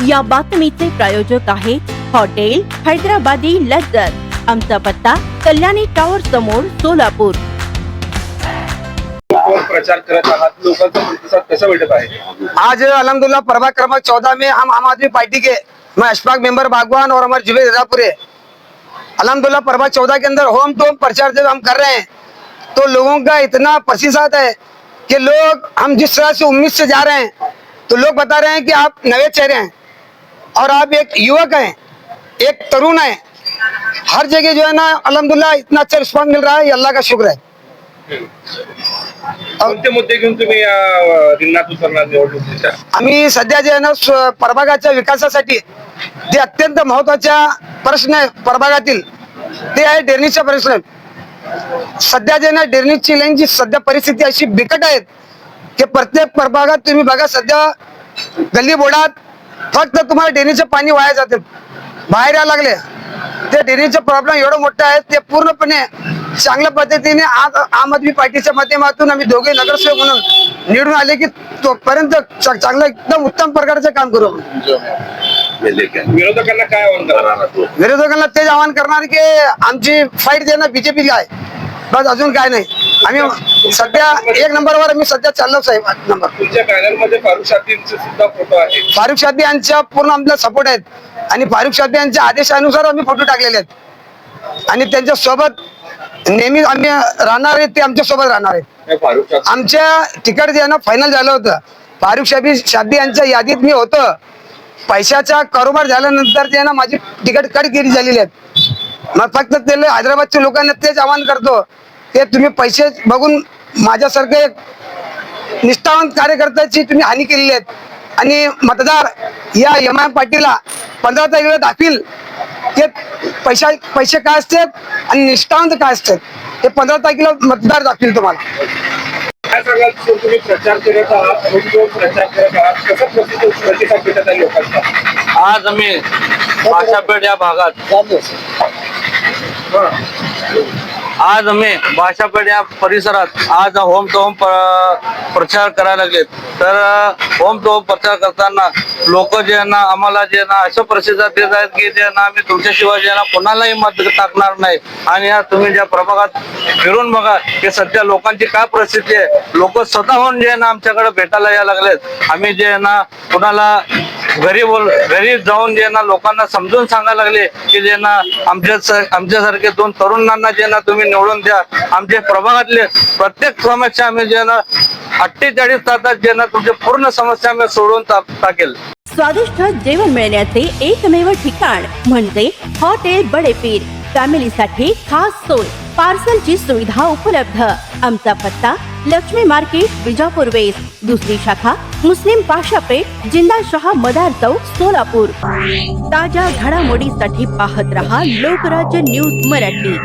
या बातमीचे प्रायोजक आहे हॉटेल हैदराबादी लज्जत। आमचा पत्ता कल्याणी टावर समोर सोलापूर। प्रचार करत आहात, लोकांचा प्रतिसाद कसा भेटत आहे? आज अल्हम्दुलिल्लाह प्रभाग क्रमांक 14 में हम आम आदमी पार्टी के मैं अशफाक मेंबर बागवान और हमारे जुबेर रजापुरे अल्हम्दुलिल्लाह प्रभाग 14 के अंदर होम तो प्रचार जब हम कर रहे हैं तो लोगों का इतना प्रतिसाद है कि लोग हम जिस तरह से उम्मीद से जा रहे हैं तो लोग बता रहे हैं कि आप नए चेहरे हैं और आप एक युवक हैं, एक तरुण है। हर जगह जो है ना अल्हम्दुलिल्लाह इतना अच्छा रिस्पॉन्स मिल रहा है, ये अल्लाह का शुक्र है। कोणते मुद्दे घेऊन तुम्ही या रिंगणात उतरणार निवडणुकीच्या? आम्ही सध्या जे आहे ना प्रभागाच्या विकासासाठी जे अत्यंत महत्वाचा प्रश्न आहे प्रभागातील ते आहे डेरणीचा प्रश्न। सध्या जे ना डेरणीची लाईनची सध्या परिस्थिती अशी बिकट आहे की प्रत्येक प्रभागात तुम्ही बघा सध्या गल्ली बोर्डात फक्त तुम्हाला डेरणीचं पाणी वाया जाते, बाहेर यायला लागले। ते डेरणीचं प्रॉब्लेम एवढं मोठं आहे ते पूर्णपणे चांगल्या पद्धतीने आज आम आदमी पार्टीच्या माध्यमातून आम्ही दोघे नगरसेवक म्हणून निवडून आले की तोपर्यंत चांगलं एकदम उत्तम प्रकारचं काम करू। विरोधकांना काय आव्हान करणार? विरोधकांना तेच आवाहन करणार की आमची फाईट जे ना बीजेपी आहे, बस अजून काय नाही। आम्ही सध्या एक नंबरवर आम्ही सध्या चाललो साहेब। नंबर तुमच्या पॅनल मध्ये फारुख शादींचे सुद्धा फोटो आहे। फारुख शादी यांच्या पूर्ण आमचा सपोर्ट आहेत आणि फारुख शादी यांच्या आदेशानुसार आम्ही फोटो टाकलेले आहेत आणि त्यांच्या सोबत नेहमी आम्ही राहणार आहे, ते आमच्या सोबत राहणार आहेत। आमच्या तिकीट जे ना फायनल झालं होतं, फारुख शादी यांच्या यादीत मी होतो। पैशाचा कारोबार झाल्यानंतर जे ना माझी तिकीट कट केली झालेली आहेत। मग फक्त ते हैदराबादच्या लोकांना तेच आवाहन करतो ते तुम्ही पैसे बघून माझ्यासारखे एक निष्ठावंत कार्यकर्त्याची तुम्ही हानी केलेली आहेत आणि मतदार या एम पार्टीला 15 तारखेला दाखील ते पैसे काय असतात आणि निष्ठावंत काय असतात हे 15 तारखेला मतदार दाखील तुम्हाला। काय सांगाल? तुम्ही प्रचार करत आहात, प्रचार करत आहात, कसा प्रतिसाद भेटत आहे लोकांचा? आज आम्ही भाषापेठ या भागात भाषापेठ या परिसरात आज होम टू होम प्रचार करायला लागले। तर होम टू होम प्रचार करताना लोक जे ना आम्हाला जे ना असं प्रतिसाद देत आहेत की जे ना आम्ही तुमच्याशिवाय जे ना कोणालाही मत टाकणार नाही। आणि या तुम्ही ज्या प्रभागात फिरून बघा की सध्या लोकांची काय परिस्थिती आहे, लोक स्वतःहून जे ना आमच्याकडे भेटायला यायला लागलेत। आम्ही जे ना कुणाला घरी जाऊन जे ना लोकांना समजून सांगायला लागले की जे ना आमच्यासारखे 2 तरुणांना जे ना तुम्ही निवडून द्या। आमच्या प्रभागातले प्रत्येक समस्या आम्ही जे ना 48 तासात जे ना तुमच्या पूर्ण समस्या आम्ही सोडून टाकेल। स्वादिष्ट जेवण मिळण्याचे एकमेव ठिकाण म्हणजे हॉटेल बडेपीर। फॅमिलीसाठी खास सोय, पार्सलची सुविधा उपलब्ध। आमचा पत्ता लक्ष्मी मार्केट विजापूर वेस्ट, दुसरी शाखा मुस्लिम पाशापेठ, जिंदाशाह मदार चौक सोलापूर। ताज्या घडामोडीसाठी पाहत रहा लोकराज्य न्यूज मराठी।